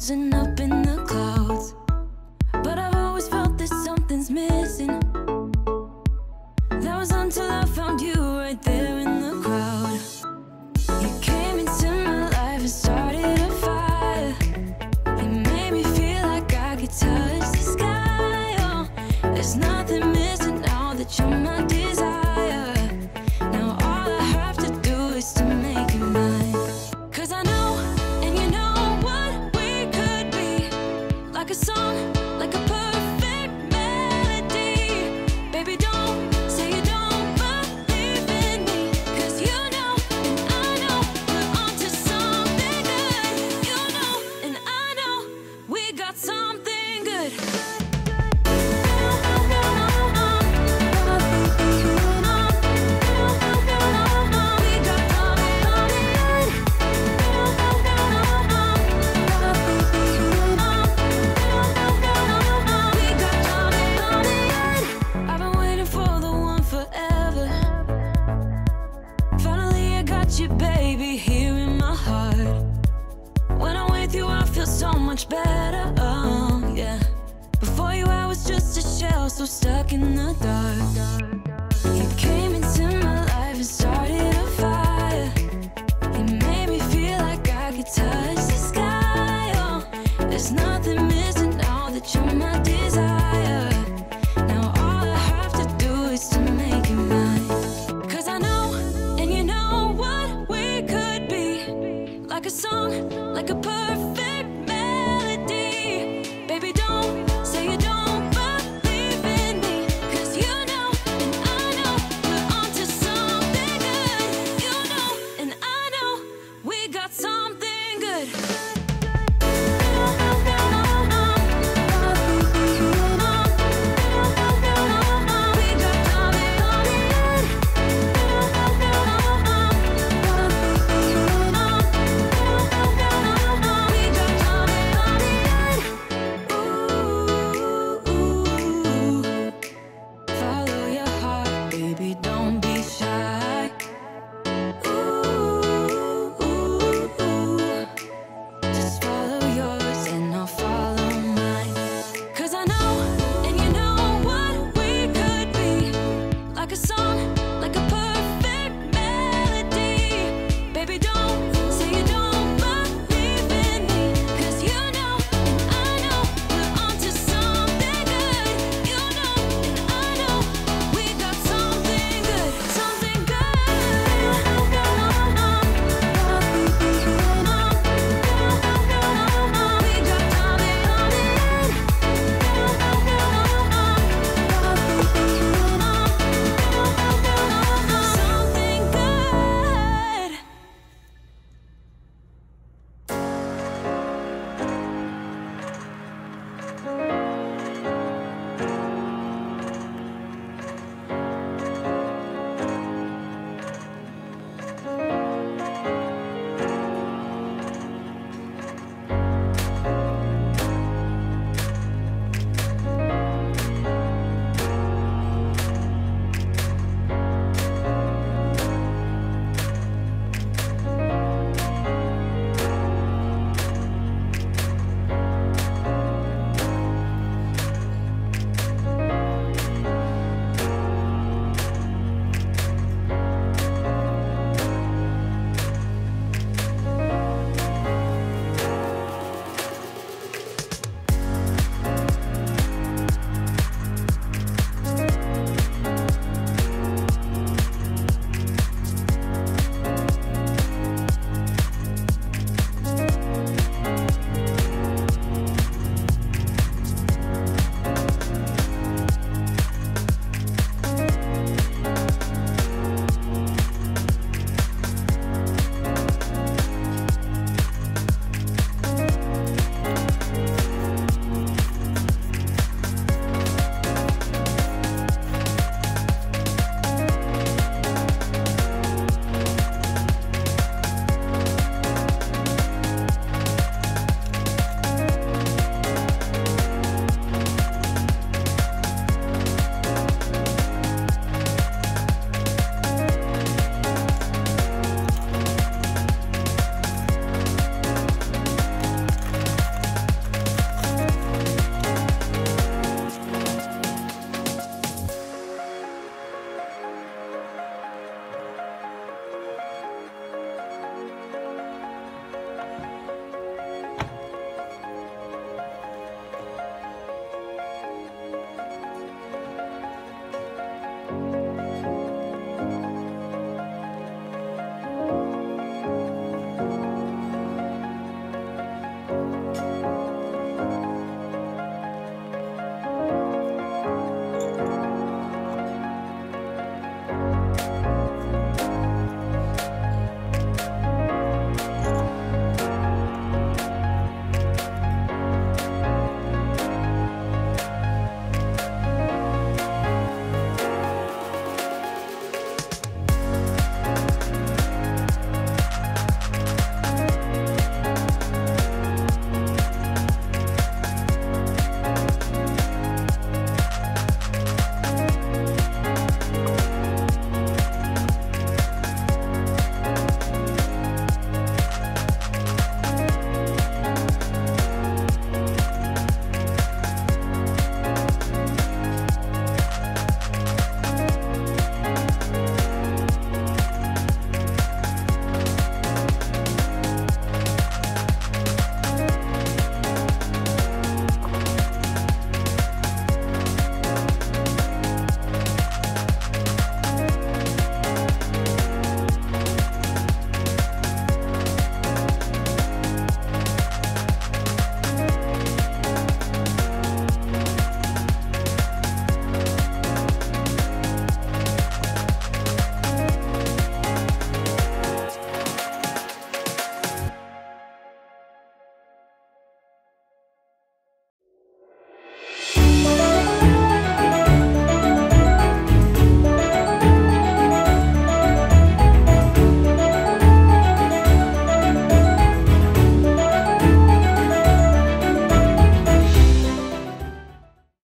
and up in the clouds, but I've always felt that something's missing. That was until I found you right there in the crowd. You came into my life and started a fire. You made me feel like I could touch the sky. Oh, there's nothing missing now that you're my desire. Now all I have to do is to make you mine. 'Cause I know, and you know what we could be. Like a song, like a perfect melody. Baby, don't say you don't believe in me. 'Cause you know, and I know, we're onto something good. You know, and I know, we got something good. I've been waiting for the one forever. Finally I got you, baby, here in my heart. When I'm with you I feel so much better, oh yeah. Before you I was just a shell, so stuck in the dark. You came into my life and started a fire. You made me feel like I could touch the sky. Oh, there's nothing missing now that you're my desire. Now all I have to do is to make you mine. 'Cause I know, and you know what we could be. Like a song, like a perfect melody. Baby, don't say you don't believe in me. 'Cause you know, and I know, we're onto something good. You know, and I know, we got something good. Follow your heart, baby, don't be shy. Just follow yours and I'll follow mine. 'Cause I know, and you know what we could be. Like a song, like a perfect melody. Baby, don't say you don't believe in me. 'Cause you know, and I know, we're onto something good. You know, and I know, we got something good. Something good. Something good.